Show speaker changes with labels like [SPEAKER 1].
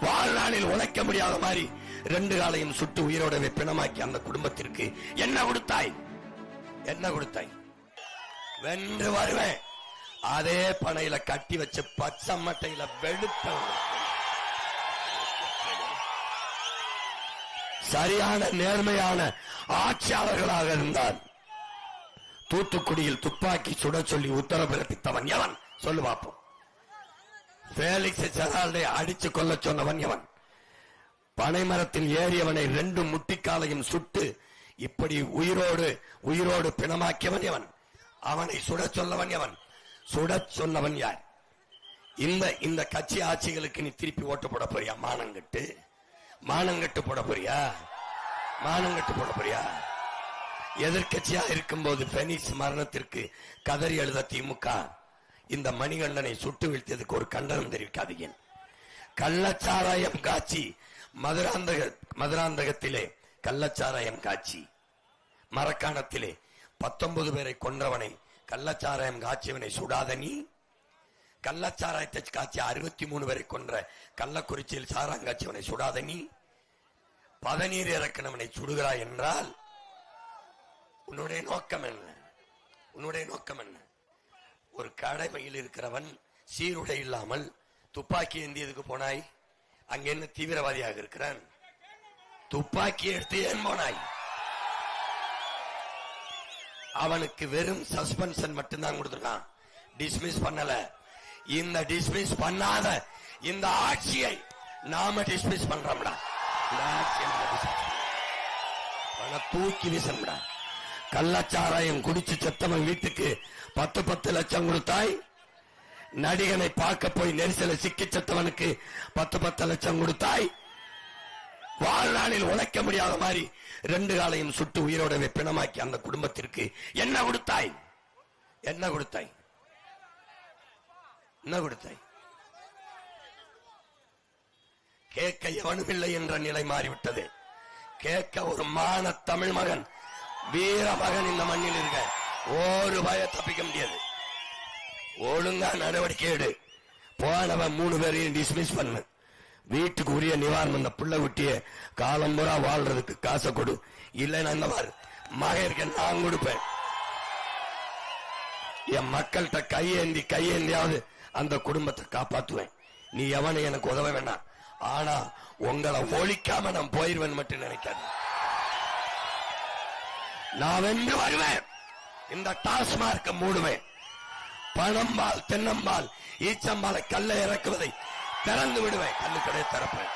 [SPEAKER 1] வாழ்நாளில் உழைக்க முடியாத மாதிரி 2 காலையும் சுட்டு உயிரோடவே பிணமாக்கி அந்த குடும்பத்திற்கு என்ன கொடுத்தாய்? என்ன கொடுத்தாய்? வென்று வருவேன். அதே பனையில கட்டி வச்சு பச்சை மட்டையில வெளுப்ப சரியான நேர்மையான ஆட்சியாளர்களாக இருந்தால் தூத்துக்குடியில் துப்பாக்கி சுட சொல்லி உத்தரவு பிறப்பித்தவன் எவன்? சொல்லு பார்ப்போம். பேலிக்ஸ் ஜெரால்டை அடிச்சு கொல்ல சொன்னவன் எவன்? பனைமரத்தில் ஏறியவனை 2 முட்டிக்காலையும் சுட்டு இப்படி உயிரோடு பிணமாக்கியவன் எவன்? அவனை சுட சொல்லவன் எவன்? சுட சொன்னவன் யார்? இந்த கட்சி ஆட்சிகளுக்கு நீ திருப்பி ஓட்டு போட போறியா? மானங்கட்டு போட போறியா? மானங்கட்டு போட போறியா? எதிர்கட்சியா இருக்கும்போது பெனிக்ஸ் மரணத்திற்கு கதறி எழுத திமுக இந்த மணிகண்டனை சுட்டு வீழ்த்தியதுக்கு ஒரு கண்டனம் தெரிவிக்காதீங்க. கள்ளச்சாராயம் காட்சி மதுராந்தகத்திலே கள்ளச்சாராயம் காட்சி, மரக்காணத்திலே 19 பேரை கொன்றவனை கள்ளச்சாராயம் காட்சியவனை சுடாத நீ, கள்ளச்சாராயத்தை காட்சி 63 பேரை கொன்ற கள்ளக்குறிச்சியில் சாராங்காட்சியவனை சுடாத நீ, பதநீர் இறக்கினவனை சுடுகிறாய் என்றால் உன்னுடைய நோக்கம் என்ன? உன்னுடைய நோக்கம் என்ன? ஒரு கடமையில் இருக்கிறவன் சீருடை இல்லாமல் துப்பாக்கி ஏந்தியதுக்கு போனாய். அங்க என்ன தீவிரவாதியாக இருக்கிறான்? துப்பாக்கி எடுத்து ஏன் போனாய்? அவனுக்கு வெறும் சஸ்பென்ஷன் மட்டும்தான் கொடுத்திருக்கான், டிஸ்மிஸ் பண்ணல. இந்த டிஸ்மிஸ் பண்ணாத இந்த ஆட்சியை நாம டிஸ்மிஸ் பண்றோம்டா. தூக்கி வீசம்டா. கள்ளச்சாராயம் குடிச்சு செத்தவன் வீட்டுக்கு 10 லட்சம் கொடுத்தாய். நடிகனை பார்க்க போய் நெரிசல சிக்கி செத்தவனுக்கு 10 லட்சம் கொடுத்தாய். வாழ்நாளில் உழைக்க முடியாத மாதிரி 2 காலையும் சுட்டு உயிரோடவே பிணமாக்கி அந்த குடும்பத்திற்கு என்ன கொடுத்தாய்? என்ன கொடுத்தாய்? என்ன கொடுத்தாய்? கேட்க எவனுமில்லை என்ற நிலை மாறிவிட்டது. கேட்க ஒரு மான தமிழ் மகன், வீர மகன் இந்த மண்ணில் இருக்க ஒரு பய தப்பிக்க முடியாது. ஒழுங்கா நடவடிக்கை எடு. போனவன் 3 பேரையும் டிஸ்மிஸ் பண்ணு. வீட்டுக்கு உரிய நிவாரணம், இந்த புள்ள குட்டிய காலம்புறா வாழ்றதுக்கு காசை கொடு. இல்லைன்னா இந்த மாதிரி மகருக்கு நான் கொடுப்பேன். என் மக்கள்கிட்ட கையேந்தியாவது அந்த குடும்பத்தை காப்பாற்றுவேன். நீ எவனை எனக்கு உதவ வேண்டாம். ஆனா உங்களை ஒழிக்காம நான் போயிருவேன் மட்டும் நினைக்காது. நான் வென்று வருவேன். இந்த டாஸ்மார்க்க மூடுவேன். பணம்பால் தென்னம்பால் ஈச்சம்பாலை கல்லை இறக்குவதை திறந்து விடுவேன். கல்லுக்கடை திறப்பேன்.